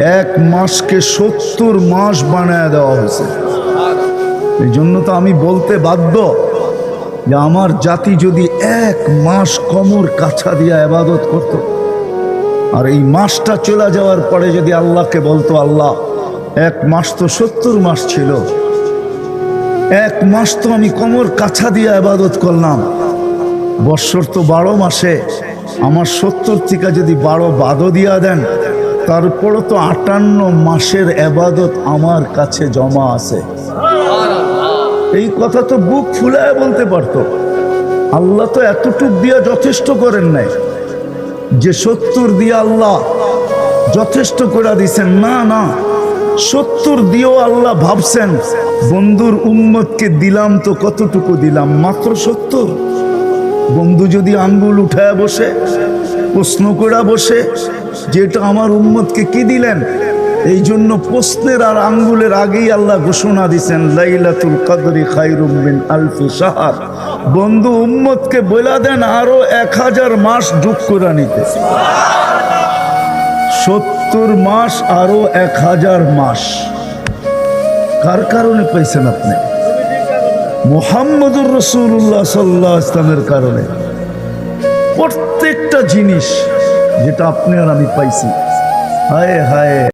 এক মাসকে 70 মাস বানায় দেওয়া হয়েছে। এই জন্য তো আমি বলতে বাধ্য যে আমার জাতি যদি এক মাস কোমর কাছা দিয়ে ইবাদত করত, আর এই মাসটা চলে যাওয়ার পরে যদি আল্লাহকে বলতো, আল্লাহ এক মাস তো 70 মাস ছিল, এক মাস তো আমি কোমর কাছা দিয়ে ইবাদত করলাম, বৎসর তো 12 মাসে, আমার 70 থেকে যদি 12 বাদও দিয়া দেন, তারপরও তো 58 মাসের ইবাদত আমার কাছে জমা আছে। এই কথা তো বুক ফুলায় বলতে পারতো। আল্লাহ তো এতটুক দিয়া যথেষ্ট করেন নাই যে 70 দিয়ে আল্লাহ যথেষ্ট করে দিছেন। না না, 70 দিয়েও আল্লাহ ভাবছেন বন্ধুর উম্মতকে দিলাম তো কতটুকু দিলাম, মাত্র 70। বন্ধু যদি আঙ্গুল উঠায় বসে প্রশ্ন করে বসে যেটা আমার উম্মতকে কি দিলেন, এই জন্য প্রশ্নের আর আঙ্গুলের আগেই আল্লাহ ঘোষণা দিছেন লাইলাতুল কদরি খায়রুম মিন আলফি শাহর। বন্ধু উম্মতকে বলে দেন আরো 1000 মাস যোগ করে নিতে। 70 মাস আরো 1000 মাস কার কারণে পাইছেন আপনি? মুহাম্মদুর রাসূলুল্লাহ সাল্লাল্লাহু আলাইহি ওয়াসাল্লামের কারণে। প্রত্যেকটা জিনিস যেটা আপনি আর আমি পাইছি, হায় হায়।